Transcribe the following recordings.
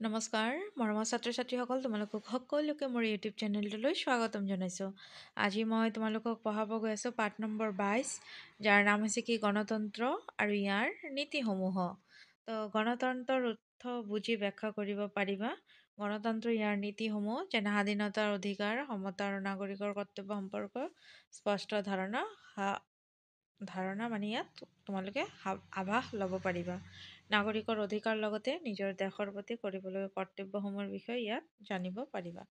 নমস্কাৰ মৰমৰ ছাত্ৰ ছাত্ৰীসকল, তোমালোকক সকলোকে মোৰ ইউটিউব চেনেলটোলৈ স্বাগতম জনাইছোঁ। আজি মই তোমালোকক পঢ়াব গৈ আছোঁ পাঠ নম্বৰ 22, যাৰ নাম হৈছে কি গণতন্ত্ৰ আৰু ইয়াৰ নীতিসমূহ। তো গণতন্ত্ৰৰ অৰ্থ বুজি ব্যাখ্যা কৰিব পাৰিবা। গণতন্ত্ৰ ইয়াৰ নীতিসমূহ যেনে স্বাধীনতাৰ অধিকাৰ, সমতা আৰু নাগৰিকৰ কৰ্তব্য সম্পৰ্কে স্পষ্ট ধাৰণা মানে ইয়াত তোমালোকে আভাস ল'ব পাৰিবা। নাগৰিকৰ অধিকাৰ লগতে নিজৰ দেশৰ প্ৰতি কৰিবলগীয়া কৰ্তব্যসমূহৰ বিষয়ে ইয়াত জানিব পাৰিবা।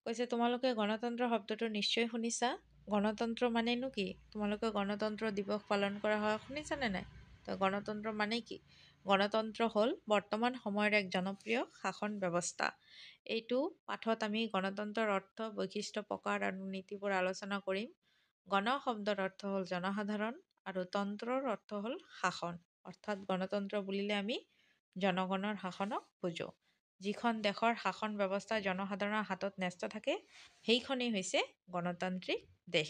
কৈছে তোমালোকে গণতন্ত্ৰ শব্দটো নিশ্চয় শুনিছা। গণতন্ত্ৰ মানেনো কি? তোমালোকে গণতন্ত্ৰ দিৱস পালন কৰা হয়, শুনিছানে নাই? তো গণতন্ত্ৰ মানে কি? গণতন্ত্ৰ হ'ল বৰ্তমান সময়ৰ এক জনপ্ৰিয় শাসন ব্যৱস্থা। এইটো পাঠত আমি গণতন্ত্ৰৰ অৰ্থ, বৈশিষ্ট্য, প্ৰকাৰ আৰু নীতিবোৰ আলোচনা কৰিম। গণ শব্দৰ অৰ্থ হ'ল জনসাধাৰণ আৰু তন্ত্ৰৰ অৰ্থ হ'ল শাসন। অৰ্থাৎ গণতন্ত্ৰ বুলিলে আমি জনগণৰ শাসনক বুজো। যিখন দেশৰ শাসন ব্যৱস্থা জনসাধাৰণৰ হাতত ন্যস্ত থাকে সেইখনেই হৈছে গণতান্ত্ৰিক দেশ।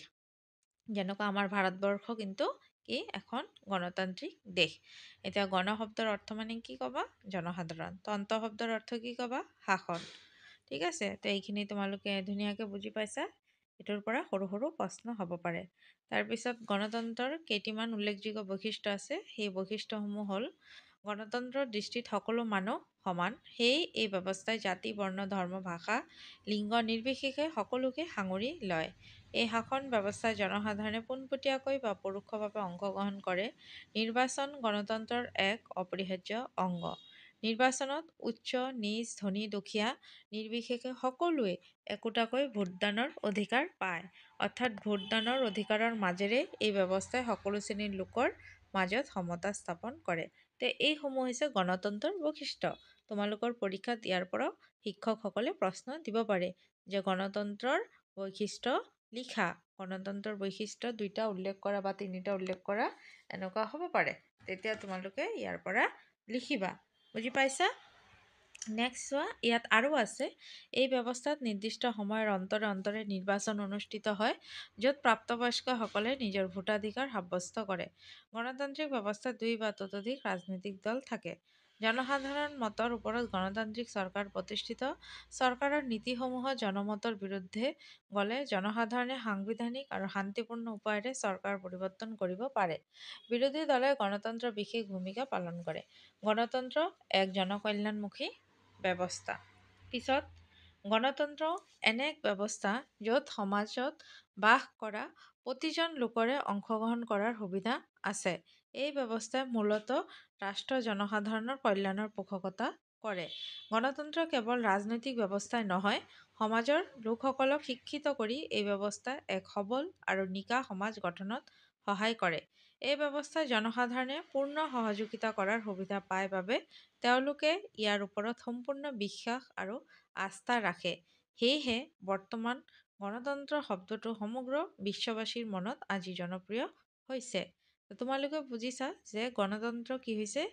যেনেকুৱা আমাৰ ভাৰতবৰ্ষ কিন্তু কি এখন গণতান্ত্ৰিক দেশ। এতিয়া গণ শব্দৰ অৰ্থ মানে কি ক'বা? জনসাধাৰণ। তন্ত্ৰ শব্দৰ অৰ্থ কি ক'বা? শাসন। ঠিক আছে, তো এইখিনি তোমালোকে ধুনীয়াকৈ বুজি পাইছা। এইটোৰ পৰা সৰু সৰু প্ৰশ্ন হ'ব পাৰে। তাৰপিছত গণতন্ত্ৰৰ কেইটিমান উল্লেখযোগ্য বৈশিষ্ট্য আছে। সেই বৈশিষ্ট্যসমূহ হ'ল গণতন্ত্ৰৰ দৃষ্টিত সকলো মানুহ সমান। সেয়ে এই ব্যৱস্থাই জাতি, বৰ্ণ, ধৰ্ম, ভাষা, লিংগ নিৰ্বিশেষে সকলোকে সাঙুৰি লয়। এই শাসন ব্যৱস্থাই জনসাধাৰণে পোনপটীয়াকৈ বা পৰোক্ষভাৱে অংশগ্ৰহণ কৰে। নিৰ্বাচন গণতন্ত্ৰৰ এক অপৰিহাৰ্য অংগ। নিৰ্বাচনত উচ্চ নিচ, ধনী দুখীয়া নিৰ্বিশেষে সকলোৱে একোটাকৈ ভোটদানৰ অধিকাৰ পায়। অৰ্থাৎ ভোটদানৰ অধিকাৰৰ মাজেৰে এই ব্যৱস্থাই সকলো শ্ৰেণীৰ লোকৰ মাজত সমতা স্থাপন কৰে। তে এইসমূহ হৈছে গণতন্ত্ৰৰ বৈশিষ্ট্য। তোমালোকৰ পৰীক্ষাত ইয়াৰ পৰাও শিক্ষকসকলে প্ৰশ্ন দিব পাৰে যে গণতন্ত্ৰৰ বৈশিষ্ট্য লিখা। গণতন্ত্ৰৰ বৈশিষ্ট্য 2টা উল্লেখ কৰা বা 3টা উল্লেখ কৰা, এনেকুৱা হ'ব পাৰে। তেতিয়া তোমালোকে ইয়াৰ পৰা লিখিবা। বুজি পাইছা? নেক্সট চোৱা, ইয়াত আৰু আছে। এই ব্যৱস্থাত নিৰ্দিষ্ট সময়ৰ অন্তৰে অন্তৰে নিৰ্বাচন অনুষ্ঠিত হয়, য'ত প্ৰাপ্তবয়স্কসকলে নিজৰ ভোটাধিকাৰ সাব্যস্ত কৰে। গণতান্ত্ৰিক ব্যৱস্থাত 2 বা ততোধিক ৰাজনৈতিক দল থাকে। জনসাধাৰণ মতৰ ওপৰত গণতান্ত্ৰিক চৰকাৰ প্ৰতিষ্ঠিত। চৰকাৰৰ নীতিসমূহত জনমতৰ বিৰুদ্ধে গ'লে জনসাধাৰণে সাংবিধানিক আৰু শান্তিপূৰ্ণ উপায়েৰে চৰকাৰ পৰিৱৰ্তন কৰিব পাৰে। বিৰোধী দলে গণতন্ত্ৰৰ বিশেষ ভূমিকা পালন কৰে। গণতন্ত্ৰ এক জনকল্যাণমুখী ব্যৱস্থা। পিছত গণতন্ত্ৰ এনে এক ব্যৱস্থা য'ত সমাজত বাস কৰা প্ৰতিজন লোকৰে অংশগ্ৰহণ কৰাৰ সুবিধা আছে। এই ব্যৱস্থাই মূলতঃ ৰাষ্ট্ৰৰ জনসাধাৰণৰ কল্যাণৰ পোষকতা কৰে। গণতন্ত্ৰ কেৱল ৰাজনৈতিক ব্যৱস্থাই নহয়, সমাজৰ লোকসকলক শিক্ষিত কৰি এই ব্যৱস্থাই এক সবল আৰু নিকা সমাজ গঠনত সহায় কৰে। এই ব্যৱস্থাই জনসাধাৰণে পূৰ্ণ সহযোগিতা কৰাৰ সুবিধা পায় বাবে তেওঁলোকে ইয়াৰ ওপৰত সম্পূৰ্ণ বিশ্বাস আৰু আস্থা ৰাখে। সেয়েহে বৰ্তমান গণতন্ত্ৰ শব্দটো সমগ্ৰ বিশ্ববাসীৰ মনত আজি জনপ্ৰিয় হৈছে। তোমালোকে বুজিছা যে গণতন্ত্ৰ কি হৈছে?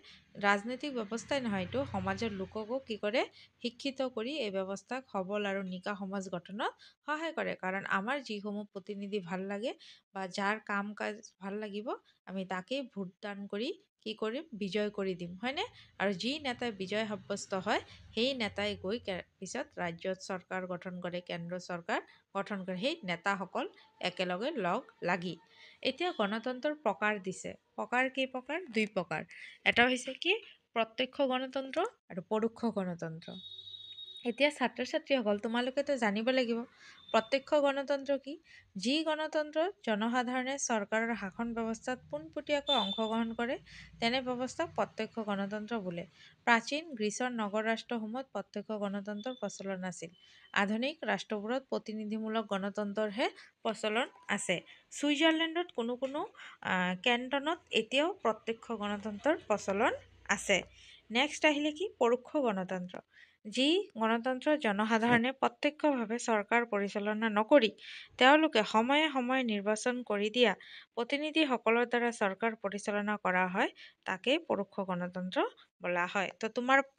ৰাজনৈতিক ব্যৱস্থাই নহয়, এইটো সমাজৰ লোককো কি কৰে? শিক্ষিত কৰি এই ব্যৱস্থাক সবল আৰু নিকা সমাজ গঠনত সহায় কৰে। কাৰণ আমাৰ যিসমূহ প্ৰতিনিধি ভাল লাগে বা যাৰ কাম কাজ ভাল লাগিব, আমি তাকেই ভোটদান কৰি কি কৰিম? বিজয় কৰি দিম, হয়নে? আৰু যি নেতাই বিজয় সাব্যস্ত হয় সেই নেতাই গৈ পিছত ৰাজ্যত চৰকাৰ গঠন কৰে, কেন্দ্ৰ চৰকাৰ গঠন কৰে, সেই নেতাসকল একেলগে লগ লাগি। এতিয়া গণতন্ত্ৰৰ প্ৰকাৰ দিছে। প্ৰকাৰ কেই প্ৰকাৰ? 2 প্ৰকাৰ। এটা হৈছে কি? প্ৰত্যক্ষ গণতন্ত্ৰ আৰু পৰোক্ষ গণতন্ত্ৰ। এতিয়া ছাত্ৰ ছাত্ৰীসকল, তোমালোকেতো জানিব লাগিব প্ৰত্যক্ষ গণতন্ত্ৰ কি? যি গণতন্ত্ৰত জনসাধাৰণে চৰকাৰৰ শাসন ব্যৱস্থাত পোনপটীয়াকৈ অংশগ্ৰহণ কৰে তেনে ব্যৱস্থাক প্ৰত্যক্ষ গণতন্ত্ৰ বোলে। প্ৰাচীন গ্ৰীচৰ নগৰ ৰাষ্ট্ৰসমূহত প্ৰত্যক্ষ গণতন্ত্ৰৰ প্ৰচলন আছিল। আধুনিক ৰাষ্ট্ৰবোৰত প্ৰতিনিধিমূলক গণতন্ত্ৰৰহে প্ৰচলন আছে। ছুইজাৰলেণ্ডত কোনো কেণ্টনত এতিয়াও প্ৰত্যক্ষ গণতন্ত্ৰৰ প্ৰচলন আছে। নেক্সট আহিলে কি? পৰোক্ষ গণতন্ত্ৰ। যি গণতন্ত্ৰত জনসাধাৰণে প্ৰত্যক্ষভাৱে চৰকাৰ পৰিচালনা নকৰি তেওঁলোকে সময়ে সময়ে নিৰ্বাচন কৰি দিয়া প্ৰতিনিধিসকলৰ দ্বাৰা চৰকাৰ পৰিচালনা কৰা হয়, তাকেই পৰোক্ষ গণতন্ত্ৰ বোলা হয়। তো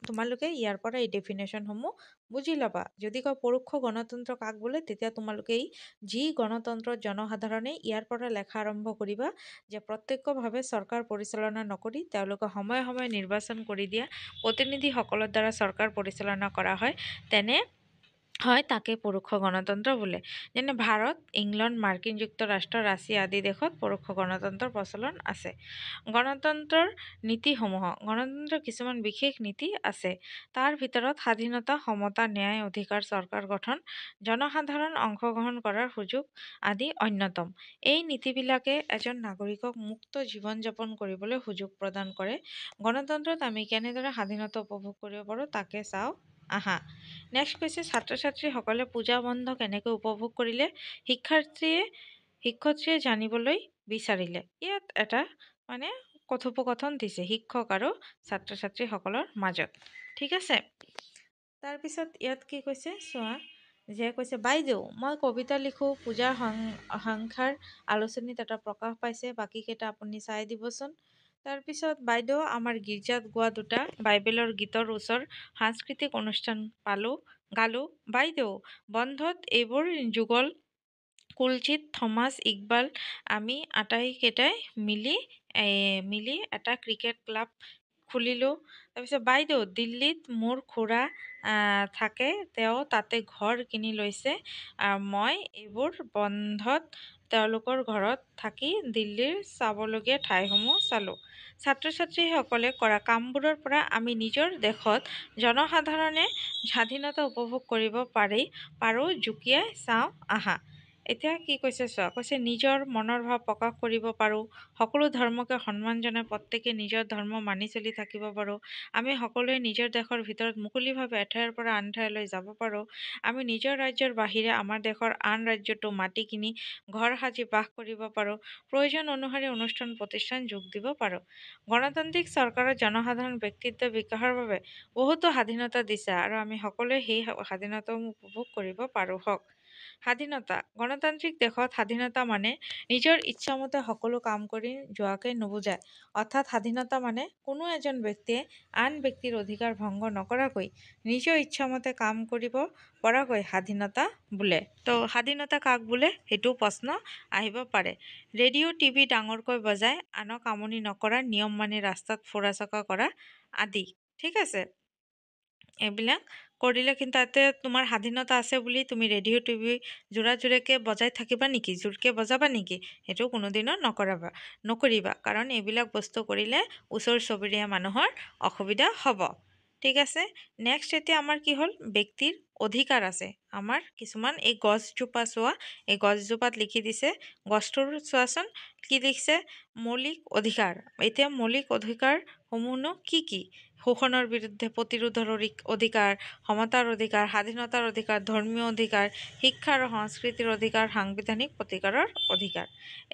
তোমালোকে ইয়াৰ পৰা এই ডেফিনেশ্যনসমূহ বুজি ল'বা। যদি কয় পৰোক্ষ গণতন্ত্ৰ কাক বোলে, তেতিয়া তোমালোকে যি গণতন্ত্ৰত জনসাধাৰণে ইয়াৰ পৰা লেখা আৰম্ভ কৰিবা যে প্ৰত্যক্ষভাৱে চৰকাৰ পৰিচালনা নকৰি তেওঁলোকে সময়ে সময়ে নিৰ্বাচন কৰি দিয়া প্ৰতিনিধিসকলৰ দ্বাৰা চৰকাৰ পৰিচালনা পৰিচালনা কৰা হয় তেনে হয় তাকে পৰোক্ষ গণতন্ত্ৰ বোলে। যেনে ভাৰত, ইংলেণ্ড, মাৰ্কিন যুক্তৰাষ্ট্ৰ, ৰাছিয়া আদি দেশত পৰোক্ষ গণতন্ত্ৰৰ প্ৰচলন আছে। গণতন্ত্ৰৰ নীতিসমূহ। গণতন্ত্ৰৰ কিছুমান বিশেষ নীতি আছে। তাৰ ভিতৰত স্বাধীনতা, সমতা, ন্যায়, অধিকাৰ, চৰকাৰ গঠন, জনসাধাৰণ অংশগ্ৰহণ কৰাৰ সুযোগ আদি অন্যতম। এই নীতিবিলাকে এজন নাগৰিকক মুক্ত জীৱন যাপন কৰিবলৈ সুযোগ প্ৰদান কৰে। গণতন্ত্ৰত আমি কেনেদৰে স্বাধীনতা উপভোগ কৰিব পাৰোঁ তাকে চাওঁ আহা। নেক্সট কৈছে ছাত্ৰ ছাত্ৰীসকলে পূজা বন্ধ কেনেকৈ উপভোগ কৰিলে শিক্ষয়িত্ৰীয়ে জানিবলৈ বিচাৰিলে। ইয়াত এটা মানে কথোপকথন দিছে শিক্ষক আৰু ছাত্ৰ ছাত্ৰীসকলৰ মাজত। ঠিক আছে, তাৰপিছত ইয়াত কি কৈছে চোৱা, যে কৈছে বাইদেউ মই কবিতা লিখোঁ, পূজাৰ সংখ্যাৰ আলোচনীত এটা প্ৰকাশ পাইছে, বাকীকেইটা আপুনি চাই দিবচোন। তাৰপিছত বাইদেউ আমাৰ গীৰ্জাত গোৱা দুটা বাইবেলৰ গীতৰ ওচৰ সাংস্কৃতিক অনুষ্ঠান গালো। বাইদেউ বন্ধত এইবোৰ যুগল কুলজিত, থমাছ ইকবাল আমি আটাইকেইটাই মিলি এটা ক্ৰিকেট ক্লাব খুলিলোঁ। তাৰপিছত বাইদেউ দিল্লীত মোৰ খুৰা থাকে, তেওঁ তাতে ঘৰ কিনি লৈছে। মই এইবোৰ বন্ধত তেওঁলোকৰ ঘৰত থাকি দিল্লীৰ চাবলগীয়া ঠাইসমূহ চালোঁ। ছাত্ৰ ছাত্ৰীসকলে কৰা কামবোৰৰ পৰা আমি নিজৰ দেশত জনসাধাৰণে স্বাধীনতা উপভোগ কৰিব পাৰোঁ জুকিয়াই চাওঁ আহা। এতিয়া কি কৈছে চোৱা, কৈছে নিজৰ মনৰ ভাৱ প্ৰকাশ কৰিব পাৰোঁ, সকলো ধৰ্মকে সন্মান জনাই প্ৰত্যেকে নিজৰ ধৰ্ম মানি চলি থাকিব পাৰোঁ। আমি সকলোৱে নিজৰ দেশৰ ভিতৰত মুকলিভাৱে এঠাইৰ পৰা আন ঠাইলৈ যাব পাৰোঁ। আমি নিজৰ ৰাজ্যৰ বাহিৰে আমাৰ দেশৰ আন ৰাজ্যতো মাটি কিনি ঘৰ সাজি বাস কৰিব পাৰোঁ। প্ৰয়োজন অনুসৰি অনুষ্ঠান প্ৰতিষ্ঠান যোগ দিব পাৰোঁ। গণতান্ত্ৰিক চৰকাৰৰ জনসাধাৰণ ব্যক্তিত্ব বিকাশৰ বাবে বহুতো স্বাধীনতা দিছে আৰু আমি সকলোৱে সেই স্বাধীনতাসমূহ উপভোগ কৰিব পাৰোঁ। স্বাধীনতা। গণতান্ত্ৰিক দেশত স্বাধীনতা মানে নিজৰ ইচ্ছামতে সকলো কাম কৰি যোৱাকে নুবুজায়। অৰ্থাৎ স্বাধীনতা মানে কোনো এজন ব্যক্তিয়ে আন ব্যক্তিৰ অধিকাৰ ভংগ নকৰাকৈ নিজৰ ইচ্ছামতে কাম কৰিব পৰাকৈ স্বাধীনতা বোলে। তো স্বাধীনতা কাক বোলে সেইটো প্ৰশ্ন আহিব পাৰে। ৰেডিঅ' টিভি ডাঙৰকৈ বজাই আনক আমনি নকৰা, নিয়ম মানি ৰাস্তাত ফুৰা চকা কৰা আদি। ঠিক আছে, এইবিলাক কৰিলে কিন্তু তাতে তোমাৰ স্বাধীনতা আছে বুলি তুমি ৰেডিঅ' টিভি জোৰাকে বজাই থাকিবা নেকি, জোৰকে বজাবা নেকি? সেইটো কোনোদিনো নকৰিবা, কাৰণ এইবিলাক বস্তু কৰিলে ওচৰ চুবুৰীয়া মানুহৰ অসুবিধা হ'ব। ঠিক আছে, নেক্সট এতিয়া আমাৰ কি হ'ল, ব্যক্তিৰ অধিকাৰ আছে আমাৰ কিছুমান। এই গছজোপা চোৱা, এই গছজোপাত লিখি দিছে, গছটোৰ চোৱাচোন কি লিখিছে, মৌলিক অধিকাৰ। এতিয়া মৌলিক অধিকাৰসমূহনো কি কি? শোষণৰ বিৰুদ্ধে প্ৰতিৰোধৰ অধিকাৰ, সমতাৰ অধিকাৰ, স্বাধীনতাৰ অধিকাৰ, ধৰ্মীয় অধিকাৰ, শিক্ষা আৰু সংস্কৃতিৰ অধিকাৰ, সাংবিধানিক প্ৰতিকাৰৰ অধিকাৰ।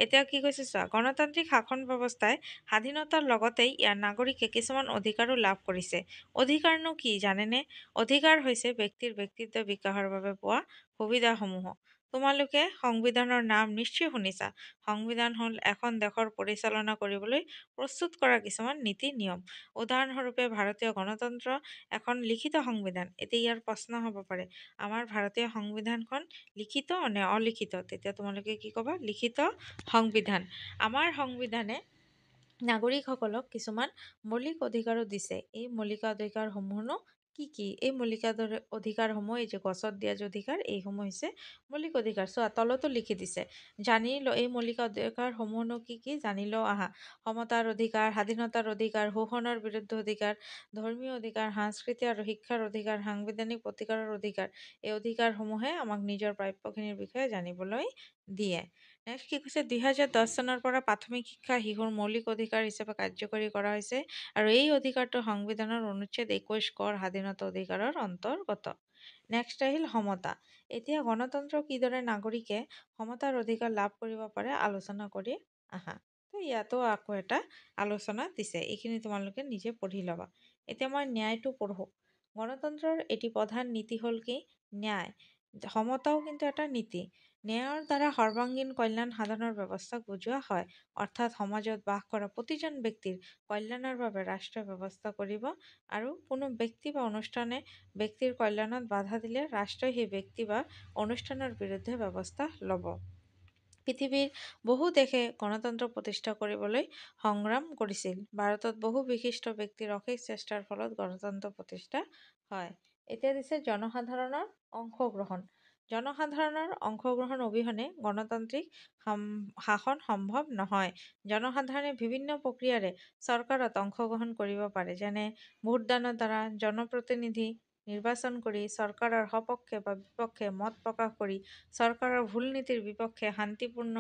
এতিয়া কি কৈছে চোৱা, গণতান্ত্ৰিক শাসন ব্যৱস্থাই স্বাধীনতাৰ লগতে ইয়াৰ নাগৰিকে কিছুমান অধিকাৰো লাভ কৰিছে। অধিকাৰনো কি জানেনে? অধিকাৰ হৈছে ব্যক্তিৰ ব্যক্তিত্ব বিকাশৰ বাবে পোৱা সুবিধাসমূহ। তোমালোকে সংবিধানৰ নাম নিশ্চয় শুনিছা। সংবিধান হ'ল এখন দেশৰ পৰিচালনা কৰিবলৈ প্ৰস্তুত কৰা কিছুমান নীতি নিয়ম। উদাহৰণস্বৰূপে ভাৰতীয় গণতন্ত্ৰ এখন লিখিত সংবিধান। এতিয়া ইয়াৰ প্ৰশ্ন হ'ব পাৰে, আমাৰ ভাৰতীয় সংবিধানখন লিখিত নে অলিখিত? তেতিয়া তোমালোকে কি ক'বা? লিখিত সংবিধান। আমাৰ সংবিধানে নাগৰিকসকলক কিছুমান মৌলিক অধিকাৰো দিছে। এই মৌলিক অধিকাৰসমূহনো কি কি? এই মৌলিক অধিকাৰসমূহ, এই যে গছত দিয়া যে অধিকাৰ, এইসমূহ হৈছে মৌলিক অধিকাৰ। চোৱা তলতো লিখি দিছে, জানি ল এই মৌলিক অধিকাৰসমূহনো কি কি জানি লওঁ আহা। সমতাৰ অধিকাৰ, স্বাধীনতাৰ অধিকাৰ, শোষণৰ বিৰুদ্ধে অধিকাৰ, ধৰ্মীয় অধিকাৰ, সংস্কৃতি আৰু শিক্ষাৰ অধিকাৰ, সাংবিধানিক প্ৰতিকাৰৰ অধিকাৰ। এই অধিকাৰসমূহে আমাক নিজৰ প্ৰাপ্যখিনিৰ বিষয়ে জানিবলৈ দিয়ে। নেক্সট কি কৈছে, 2010 চনৰ পৰা প্ৰাথমিক শিক্ষা শিশুৰ মৌলিক অধিকাৰ হিচাপে কাৰ্যকৰী কৰা হৈছে আৰু এই অধিকাৰটো সংবিধানৰ অনুচ্ছেদ 21 কৰ স্বাধীনতা অধিকাৰৰ অন্তৰ্গত। নেক্সট আহিল সমতা। এতিয়া গণতন্ত্ৰ কিদৰে নাগৰিকে সমতাৰ অধিকাৰ লাভ কৰিব পাৰে আলোচনা কৰি আহা। তো ইয়াতো আকৌ এটা আলোচনা দিছে, এইখিনি তোমালোকে নিজে পঢ়ি ল'বা। এতিয়া মই ন্যায়টো পঢ়োঁ। গণতন্ত্ৰৰ এটি প্ৰধান নীতি হ'ল কি? ন্যায়। সমতাও কিন্তু এটা নীতি। ন্যায়ৰ দ্বাৰা সৰ্বাংগীন কল্যাণ সাধনৰ ব্যৱস্থাক বুজোৱা হয়। অৰ্থাৎ সমাজত বাস কৰা প্ৰতিজন ব্যক্তিৰ কল্যাণৰ বাবে ৰাষ্ট্ৰই ব্যৱস্থা কৰিব আৰু কোনো ব্যক্তি বা অনুষ্ঠানে ব্যক্তিৰ কল্যাণত বাধা দিলে ৰাষ্ট্ৰই সেই ব্যক্তি বা অনুষ্ঠানৰ বিৰুদ্ধে ব্যৱস্থা ল'ব। পৃথিৱীৰ বহু দেশে গণতন্ত্ৰ প্ৰতিষ্ঠা কৰিবলৈ সংগ্ৰাম কৰিছিল। ভাৰতত বহু বিশিষ্ট ব্যক্তিৰ অশেষ চেষ্টাৰ ফলত গণতন্ত্ৰ প্ৰতিষ্ঠা হয়। এতিয়া দিছে জনসাধাৰণৰ অংশগ্ৰহণ। জনসাধাৰণৰ অংশগ্ৰহণ অবিহনে গণতান্ত্ৰিক শাসন সম্ভৱ নহয়। জনসাধাৰণে বিভিন্ন প্ৰক্ৰিয়াৰে চৰকাৰত অংশগ্ৰহণ কৰিব পাৰে, যেনে ভোটদানৰ দ্বাৰা, জনপ্ৰতিনিধি নিৰ্বাচন কৰি, চৰকাৰৰ সপক্ষে বা বিপক্ষে মত প্ৰকাশ কৰি, চৰকাৰৰ ভুল নীতিৰ বিপক্ষে শান্তিপূৰ্ণ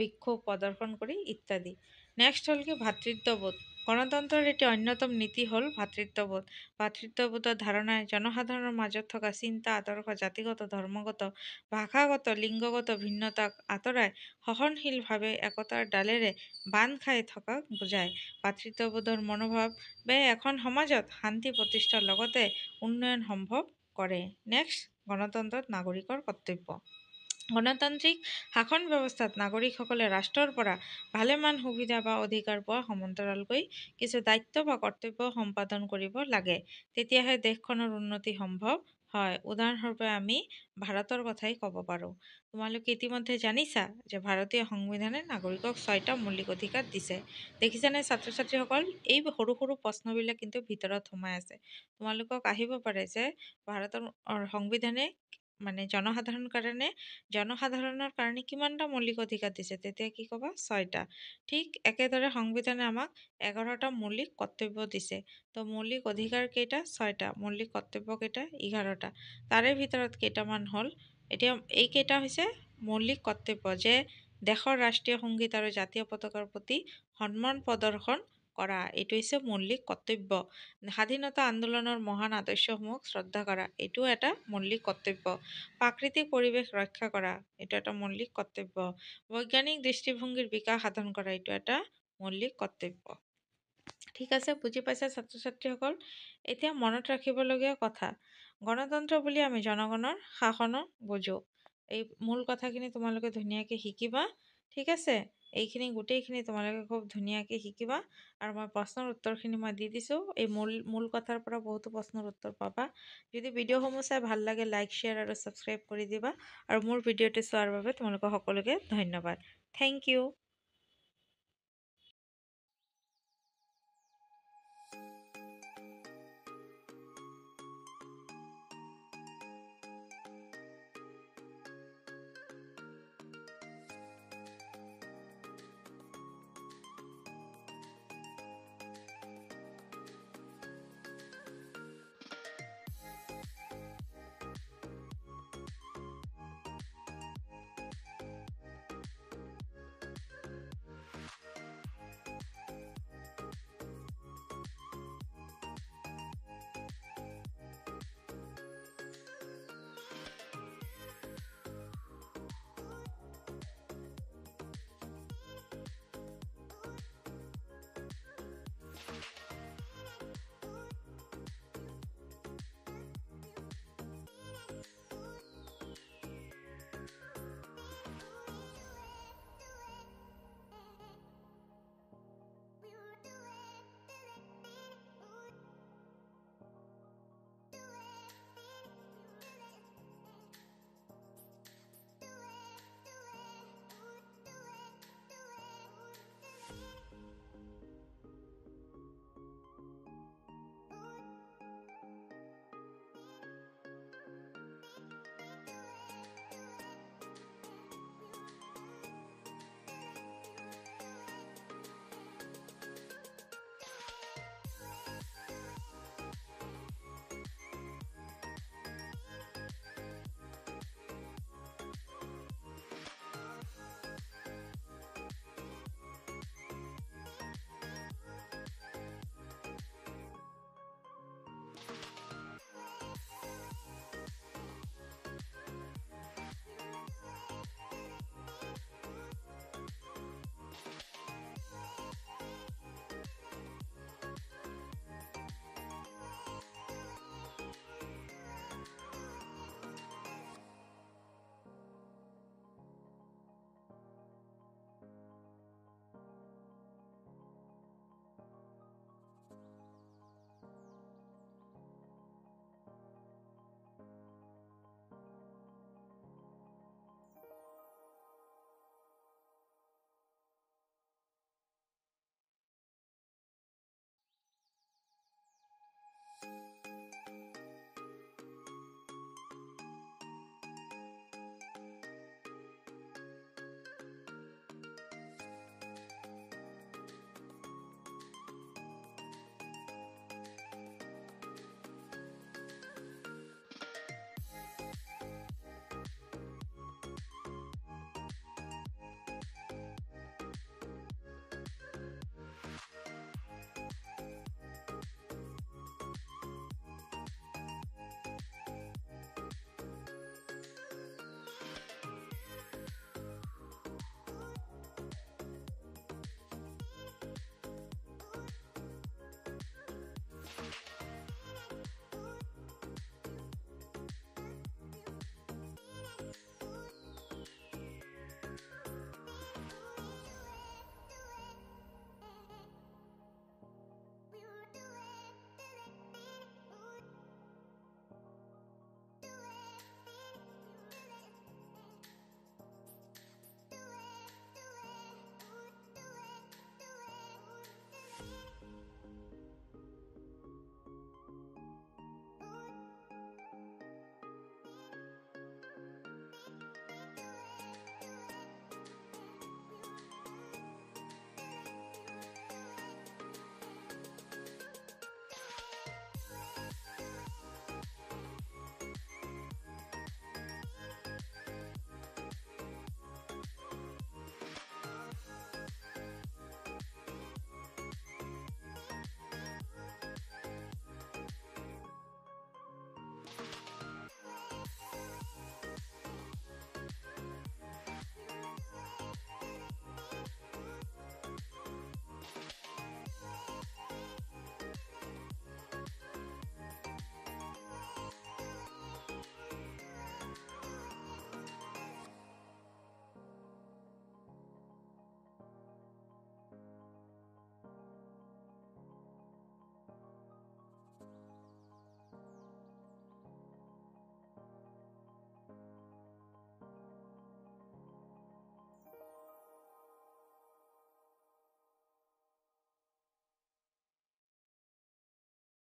বিক্ষোভ প্ৰদৰ্শন কৰি ইত্যাদি। নেক্সট হ'ল কি ভাতৃত্ববোধ। গণতন্ত্ৰৰ এটি অন্যতম নীতি হ'ল ভাতৃত্ববোধ। ভাতৃত্ববোধৰ ধাৰণাই জনসাধাৰণৰ মাজত থকা চিন্তা, আদৰ্শ, জাতিগত, ধৰ্মগত, ভাষাগত, লিংগগত ভিন্নতাক আঁতৰাই সহনশীলভাৱে একতাৰ ডালেৰে বান্ধ খাই থকাক বুজায়। ভাতৃত্ববোধৰ মনোভাৱে এখন সমাজত শান্তি প্ৰতিষ্ঠাৰ লগতে উন্নয়ন সম্ভৱ কৰে। নেক্সট গণতন্ত্ৰত নাগৰিকৰ কৰ্তব্য। গণতান্ত্ৰিক শাসন ব্যৱস্থাত নাগৰিকসকলে ৰাষ্ট্ৰৰ পৰা ভালেমান সুবিধা বা অধিকাৰ পোৱা সমান্তৰালকৈ কিছু দায়িত্ব বা কৰ্তব্য সম্পাদন কৰিব লাগে। তেতিয়াহে দেশখনৰ উন্নতি সম্ভৱ হয়। উদাহৰণস্বৰূপে আমি ভাৰতৰ কথাই ক'ব পাৰোঁ। তোমালোকে ইতিমধ্যে জানিছা যে ভাৰতীয় সংবিধানে নাগৰিকক 6টা মৌলিক অধিকাৰ দিছে। দেখিছানে ছাত্ৰ-ছাত্ৰীসকল, এই সৰু সৰু প্ৰশ্নবিলাক কিন্তু ভিতৰত সোমাই আছে। তোমালোকক আহিব পাৰে যে ভাৰতৰ সংবিধানে জনসাধাৰণৰ কাৰণে কিমানটা মৌলিক অধিকাৰ দিছে, তেতিয়া কি ক'বা? 6টা। ঠিক একেদৰে সংবিধানে আমাক 11টা মৌলিক কৰ্তব্য দিছে। তো মৌলিক অধিকাৰ কেইটা? 6টা। মৌলিক কৰ্তব্য কেইটা? 11টা। তাৰে ভিতৰত কেইটামান হ'ল, এতিয়া এইকেইটা হৈছে মৌলিক কৰ্তব্য, যে দেশৰ ৰাষ্ট্ৰীয় সংগীত আৰু জাতীয় পতাকাৰ প্ৰতি সন্মান প্ৰদৰ্শন কৰা, এইটো হৈছে মৌলিক কৰ্তব্য। স্বাধীনতা আন্দোলনৰ মহান আদৰ্শসমূহক শ্ৰদ্ধা কৰা, এইটো এটা মৌলিক কৰ্তব্য। প্ৰাকৃতিক পৰিৱেশ ৰক্ষা কৰা, এইটো এটা মৌলিক কৰ্তব্য। বৈজ্ঞানিক দৃষ্টিভংগীৰ বিকাশ সাধন কৰা, এইটো এটা মৌলিক কৰ্তব্য। ঠিক আছে, বুজি পাইছা ছাত্ৰ-ছাত্ৰীসকল? এতিয়া মনত ৰাখিবলগীয়া কথা, গণতন্ত্ৰ বুলি আমি জনগণৰ শাসনক বুজো। এই মূল কথাখিনি তোমালোকে ধুনীয়াকৈ শিকিবা। ঠিক আছে, এইখিনি গোটেইখিনি তোমালোকে খুব ধুনীয়াকৈ শিকিবা। আৰু মই প্ৰশ্নৰ উত্তৰখিনি মই দি দিছোঁ। এই মূল কথাৰ পৰা বহুতো প্ৰশ্নৰ উত্তৰ পাবা। যদি ভিডিঅ'সমূহ চাই ভাল লাগে, লাইক, শ্বেয়াৰ আৰু ছাবস্ক্ৰাইব কৰি দিবা। আৰু মোৰ ভিডিঅ'টো চোৱাৰ বাবে তোমালোকক সকলোকে ধন্যবাদ। Thank U.